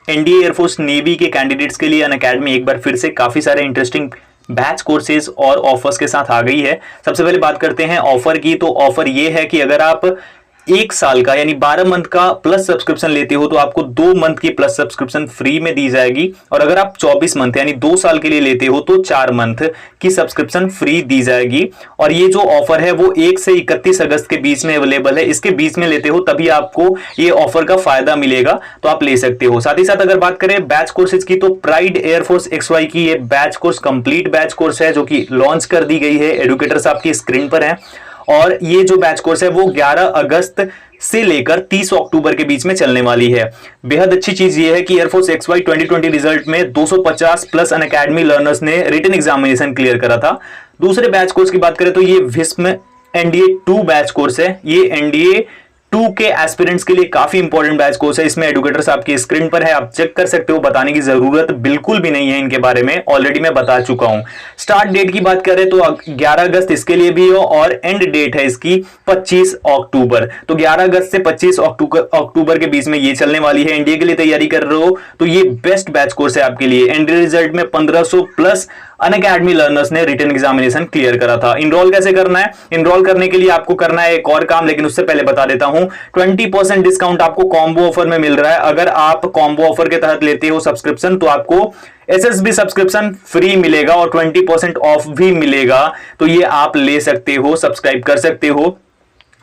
NDA, air force, navy के candidates के लिए अनअकैडमी एक बार फिर से काफी सारे इंटरेस्टिंग बैच कोर्सेज और ऑफर्स के साथ आ गई है। सबसे पहले बात करते हैं ऑफर की। तो ऑफर ये है कि अगर आप 1 साल का यानी 12 मंथ का प्लस सब्सक्रिप्शन लेते हो तो आपको 2 मंथ की प्लस सब्सक्रिप्शन फ्री में दी जाएगी, और अगर आप 24 मंथ यानी 2 साल के लिए लेते हो तो 4 मंथ की सब्सक्रिप्शन फ्री दी जाएगी। और ये जो ऑफर है वो 1 से 31 अगस्त के बीच में अवेलेबल है। इसके बीच में लेते हो तभी आपको ये ऑफर का फायदा मिलेगा, तो आप ले सकते हो। साथ ही साथ अगर बात करें बैच कोर्सेज की, तो प्राइड एयरफोर्स XY की ये batch course complete batch course है जो कि लॉन्च कर दी गई है। एडुकेटर्स आपकी स्क्रीन पर है, और ये जो बैच कोर्स है वो 11 अगस्त से लेकर 30 अक्टूबर के बीच में चलने वाली है। बेहद अच्छी चीज ये है कि एयरफोर्स XY 2020 रिजल्ट में 250 प्लस अनअकैडमी लर्नर्स ने रिटन एग्जामिनेशन क्लियर करा था। दूसरे बैच कोर्स की बात करें तो ये विस्म NDA 2 बैच कोर्स है। ये NDA 2 के एस्पिरेंट्स के लिए काफी इंपॉर्टेंट बैच कोर्स है। इसमें एडुकेटर्स आपकी स्क्रीन पर है, आप चेक कर सकते हो, बताने की जरूरत बिल्कुल भी नहीं है इनके बारे में, ऑलरेडी मैं बता चुका हूं। स्टार्ट डेट की बात करें तो 11 अगस्त इसके लिए भी हो, और एंड डेट है इसकी 25 अक्टूबर। तो 11 अगस्त से 25 अक्टूबर के बीच में ये चलने वाली है। एनडीए के लिए तैयारी कर रहे हो तो ये बेस्ट बैच कोर्स है आपके लिए। एनडीए रिजल्ट में 1500 प्लस अनअकैडमी लर्नर्स ने रिटन एग्जामिनेशन क्लियर करा था। इनरोल कैसे करना है? इनरोल करने के लिए आपको करना है एक और काम, लेकिन उससे पहले बता देता हूं 20% डिस्काउंट आपको कॉम्बो ऑफर में मिल रहा है। अगर आप कॉम्बो ऑफर के तहत लेते हो सब्सक्रिप्शन तो आपको SSB सब्सक्रिप्शन फ्री मिलेगा और 20% ऑफ भी मिलेगा। तो ये आप ले सकते हो, सब्सक्राइब कर सकते हो।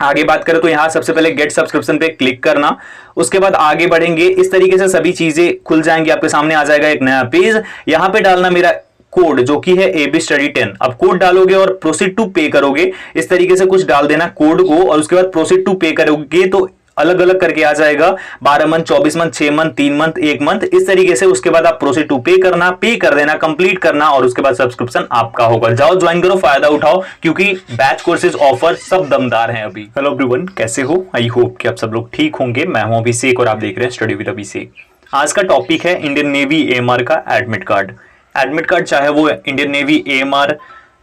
आगे बात करें तो यहां सबसे पहले गेट सब्सक्रिप्शन पे क्लिक करना, उसके बाद आगे बढ़ेंगे। इस तरीके से सभी चीजें खुल जाएंगी, आपके सामने आ जाएगा एक नया पेज। यहां पे डालना मेरा कोड जो कि है AB Study 10। अब कोड डालोगे और प्रोसीड टू पे करोगे, इस तरीके से कुछ डाल देना कोड को, और उसके बाद प्रोसीड टू पे करोगे तो अलग अलग करके आ जाएगा 12 month, 24 month, 6 month, 3 month, 1 month, इस तरीके से। उसके बाद आप प्रोसीड टू पे करना, पे कर देना, कंप्लीट करना, और उसके बाद सब्सक्रिप्शन आपका होगा। जाओ ज्वाइन करो, फायदा उठाओ, क्योंकि बैच कोर्सेज ऑफर सब दमदार हैं अभी। हेलो एवरीवन, कैसे हो? आई होप कि आप सब लोग ठीक होंगे। मैं हूं अभिषेक और आप देख रहे हैं स्टडी विद अभिषेक। आज का टॉपिक है इंडियन नेवी AMR का एडमिट कार्ड। एडमिट कार्ड चाहे वो इंडियन नेवी AMR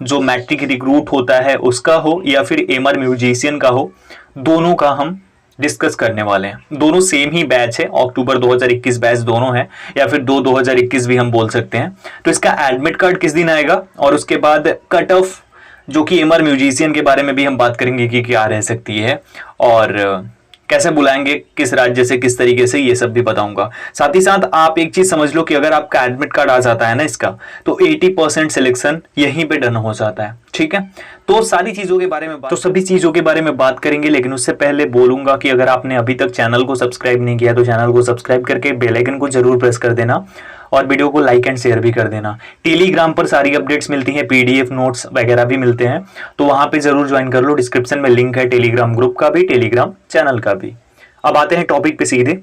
जो मैट्रिक रिक्रूट होता है उसका हो या फिर AMR म्यूजिशियन का हो, दोनों का हम डिस्कस करने वाले हैं। दोनों सेम ही बैच है, अक्टूबर 2021 बैच दोनों है, या फिर 2021 भी हम बोल सकते हैं। तो इसका एडमिट कार्ड किस दिन आएगा, और उसके बाद कट ऑफ जो कि AMR म्यूजिशियन के बारे में भी हम बात करेंगे कि क्या रह सकती है, और कैसे बुलाएंगे, किस राज्य से, किस तरीके से, ये सब भी बताऊंगा। साथ ही साथ आप एक चीज समझ लो कि अगर आपका एडमिट कार्ड आ जाता है ना इसका, तो 80% सिलेक्शन यहीं पे डन हो जाता है। ठीक है, तो सारी चीजों के बारे में सभी चीजों के बारे में बात करेंगे, लेकिन उससे पहले बोलूंगा कि अगर आपने अभी तक चैनल को सब्सक्राइब नहीं किया तो चैनल को सब्सक्राइब करके बेल आइकन को जरूर प्रेस कर देना, और वीडियो को लाइक एंड शेयर भी कर देना। टेलीग्राम पर सारी अपडेट्स मिलती हैं, PDF नोट्स वगैरह भी मिलते हैं, तो वहां पे जरूर ज्वाइन कर लो। डिस्क्रिप्शन में लिंक है टेलीग्राम ग्रुप का भी, टेलीग्राम चैनल का भी। अब आते हैं टॉपिक पे सीधे।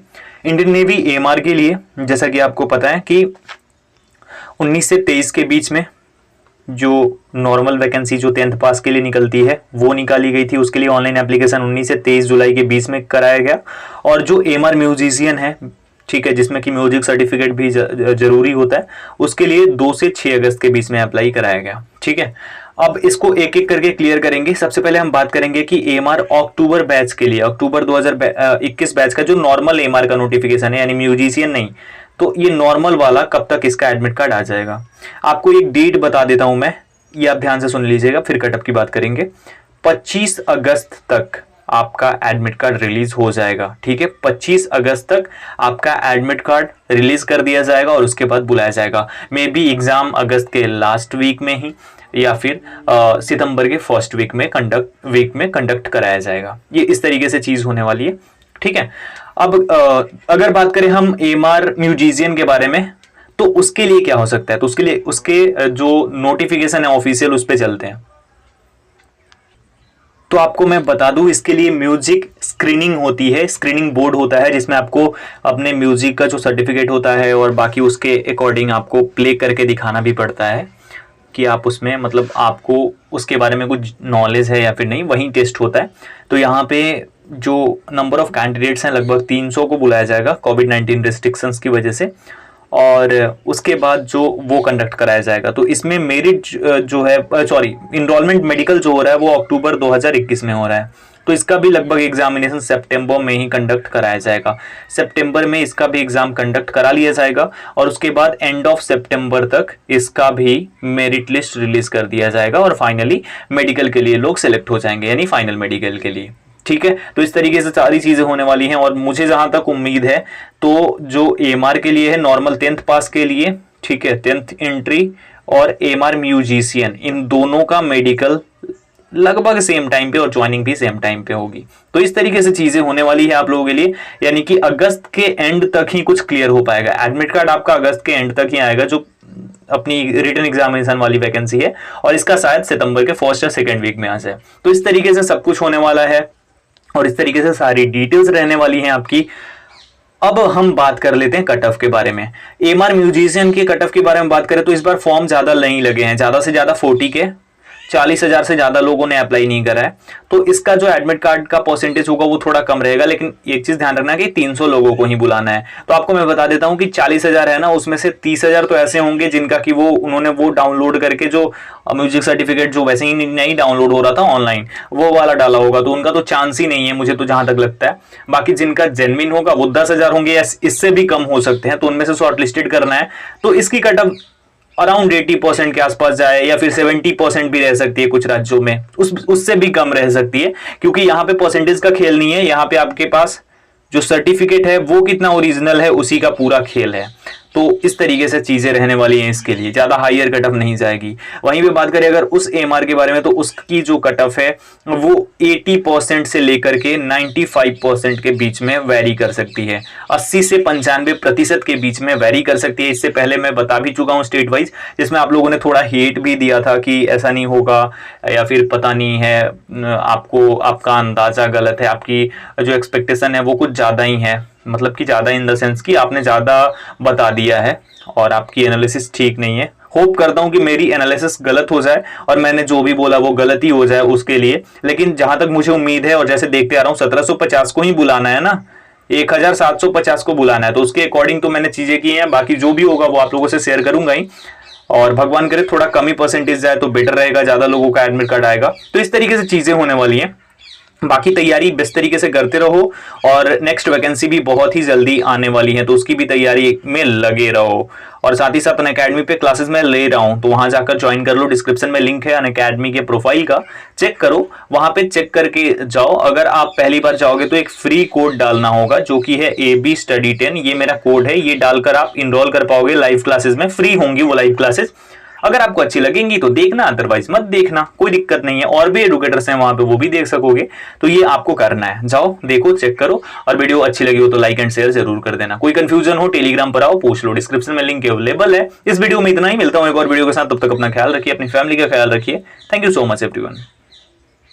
इंडियन नेवी AMR के लिए जैसा कि आपको पता है कि 19 से 23 के बीच में जो नॉर्मल वैकेंसी जो 10th पास के लिए निकलती है वो निकाली गई थी। उसके लिए ऑनलाइन एप्लीकेशन 19 से 23 जुलाई के बीच में कराया गया। और जो AMR म्यूजिशियन है, ठीक है, जिसमें कि म्यूजिक सर्टिफिकेट भी जरूरी होता है, उसके लिए 2 से 6 अगस्त के बीच में अप्लाई कराया गया। ठीक है, अब इसको एक एक करके क्लियर करेंगे। सबसे पहले हम बात करेंगे कि AMR अक्टूबर बैच के लिए, अक्टूबर 2021 बैच का जो नॉर्मल AMR का नोटिफिकेशन है, यानी म्यूजिशियन नहीं, तो ये नॉर्मल वाला कब तक इसका एडमिट कार्ड आ जाएगा। आपको एक डेट बता देता हूं मैं, ये आप ध्यान से सुन लीजिएगा, फिर कटअप की बात करेंगे। 25 अगस्त तक आपका एडमिट कार्ड रिलीज हो जाएगा। ठीक है, 25 अगस्त तक आपका एडमिट कार्ड रिलीज कर दिया जाएगा, और उसके बाद बुलाया जाएगा। मे बी एग्जाम अगस्त के लास्ट वीक में ही या फिर सितंबर के फर्स्ट वीक में कंडक्ट कराया जाएगा। ये इस तरीके से चीज होने वाली है। ठीक है, अब अगर बात करें हम AMR म्यूजिशियन के बारे में, तो उसके लिए क्या हो सकता है, तो उसके लिए उसके जो नोटिफिकेशन है ऑफिशियल, उस पर चलते हैं। तो आपको मैं बता दूं, इसके लिए म्यूजिक स्क्रीनिंग होती है, स्क्रीनिंग बोर्ड होता है, जिसमें आपको अपने म्यूजिक का जो सर्टिफिकेट होता है और बाकी उसके अकॉर्डिंग आपको प्ले करके दिखाना भी पड़ता है कि आप उसमें, मतलब आपको उसके बारे में कुछ नॉलेज है या फिर नहीं, वही टेस्ट होता है। तो यहाँ पे जो नंबर ऑफ कैंडिडेट्स हैं लगभग 300 को बुलाया जाएगा कोविड-19 रिस्ट्रिक्शंस की वजह से, और उसके बाद जो वो कंडक्ट कराया जाएगा। तो इसमें मेरिट जो है, इनरोलमेंट मेडिकल जो हो रहा है वो अक्टूबर 2021 में हो रहा है। तो इसका भी लगभग एग्जामिनेशन सितंबर में ही कंडक्ट कराया जाएगा। सितंबर में इसका भी एग्जाम कंडक्ट करा लिया जाएगा और उसके बाद एंड ऑफ सितंबर तक इसका भी मेरिट लिस्ट रिलीज कर दिया जाएगा और फाइनली मेडिकल के लिए लोग सिलेक्ट हो जाएंगे, यानी फाइनल मेडिकल के लिए। ठीक है, तो इस तरीके से सारी चीजें होने वाली हैं और मुझे जहां तक उम्मीद है तो जो एएमआर के लिए है नॉर्मल 10th पास के लिए, ठीक है, 10th एंट्री और एएमआर म्यूजिशियन, इन दोनों का मेडिकल लगभग सेम टाइम पे और ज्वाइनिंग भी सेम टाइम पे होगी। तो इस तरीके से चीजें होने वाली है आप लोगों के लिए, यानी कि अगस्त के एंड तक ही कुछ क्लियर हो पाएगा। एडमिट कार्ड आपका अगस्त के एंड तक ही आएगा जो अपनी रिटन एग्जामिनेशन वाली वैकेंसी है, और इसका शायद सितंबर के फर्स्ट या सेकेंड वीक में आ जाए। तो इस तरीके से सब कुछ होने वाला है और इस तरीके से सारी डिटेल्स रहने वाली हैं आपकी। अब हम बात कर लेते हैं कट ऑफ के बारे में। एएमआर म्यूजिशियन के कट ऑफ के बारे में बात करें तो इस बार फॉर्म ज्यादा नहीं लगे हैं, ज्यादा से ज्यादा 40 के, 40,000 से ज्यादा लोगों ने अप्लाई नहीं करा है। तो इसका जो एडमिट कार्ड का परसेंटेज होगा वो थोड़ा कम रहेगा, लेकिन एक चीज ध्यान रखना कि 300 लोगों को ही बुलाना है। तो आपको मैं बता देता हूं कि 40,000 है ना, उसमें से 30,000 तो ऐसे होंगे जिनका कि वो उन्होंने वो डाउनलोड करके जो म्यूजिक सर्टिफिकेट जो वैसे ही नहीं डाउनलोड हो रहा था ऑनलाइन, वो वाला डाला होगा, तो उनका तो चांस ही नहीं है मुझे तो जहां तक लगता है। बाकी जिनका जेन्युइन होगा वो 10,000 होंगे या इससे भी कम हो सकते हैं, तो उनमें से शॉर्टलिस्टेड करना है। तो इसकी कट ऑफ अराउंड 80% के आसपास जाए या फिर 70% भी रह सकती है कुछ राज्यों में, उससे भी कम रह सकती है, क्योंकि यहाँ पे परसेंटेज का खेल नहीं है। यहाँ पे आपके पास जो सर्टिफिकेट है वो कितना ओरिजिनल है उसी का पूरा खेल है। तो इस तरीके से चीजें रहने वाली हैं, इसके लिए ज्यादा हायर कट ऑफ नहीं जाएगी। वहीं पे बात करें अगर उस एएमआर के बारे में तो उसकी जो कट ऑफ है वो 80% से लेकर के 95% के बीच में वेरी कर सकती है, 80 से 95% के बीच में वेरी कर सकती है। इससे पहले मैं बता भी चुका हूं स्टेट वाइज, जिसमें आप लोगों ने थोड़ा हेट भी दिया था कि ऐसा नहीं होगा या फिर पता नहीं है, आपको आपका अंदाजा गलत है, आपकी जो एक्सपेक्टेशन है वो कुछ ज्यादा ही है, मतलब कि ज्यादा इन द सेंस कि आपने ज्यादा बता दिया है और आपकी एनालिसिस ठीक नहीं है। होप करता हूं कि मेरी एनालिसिस गलत हो जाए और मैंने जो भी बोला वो गलत ही हो जाए उसके लिए, लेकिन जहां तक मुझे उम्मीद है और जैसे देखते आ रहा हूं 1750 को ही बुलाना है ना, 1750 को बुलाना है, तो उसके अकॉर्डिंग तो मैंने चीजें की हैं। बाकी जो भी होगा वो आप लोगों से शेयर करूंगा ही, और भगवान करे थोड़ा कम ही परसेंटेज जाए तो बेटर रहेगा, ज्यादा लोगों का एडमिट कार्ड आएगा। तो इस तरीके से चीजें होने वाली हैं। बाकी तैयारी बेस्ट तरीके से करते रहो और नेक्स्ट वैकेंसी भी बहुत ही जल्दी आने वाली है, तो उसकी भी तैयारी में लगे रहो। और साथ ही साथ अनअकैडमी पे क्लासेस में ले रहा हूं, तो वहां जाकर ज्वाइन कर लो। डिस्क्रिप्शन में लिंक है अनअकैडमी के प्रोफाइल का, चेक करो, वहां पे चेक करके जाओ। अगर आप पहली बार जाओगे तो एक फ्री कोड डालना होगा जो कि है AB Study 10, ये मेरा कोड है, ये डालकर आप इनरोल कर पाओगे लाइव क्लासेस में। फ्री होंगी वो लाइव क्लासेस, अगर आपको अच्छी लगेंगी तो देखना, अदरवाइज मत देखना, कोई दिक्कत नहीं है। और भी एडुकेटर्स हैं वहां पे, वो भी देख सकोगे। तो ये आपको करना है, जाओ देखो, चेक करो, और वीडियो अच्छी लगी हो तो लाइक एंड शेयर जरूर कर देना। कोई कंफ्यूजन हो टेलीग्राम पर आओ, पूछ लो, डिस्क्रिप्शन में लिंक अवेलेबल है। इस वीडियो में इतना ही, मिलता हूं एक और वीडियो के साथ, तब तक अपना ख्याल रखिए, अपनी फैमिली का ख्याल रखिए। Thank you so much everyone.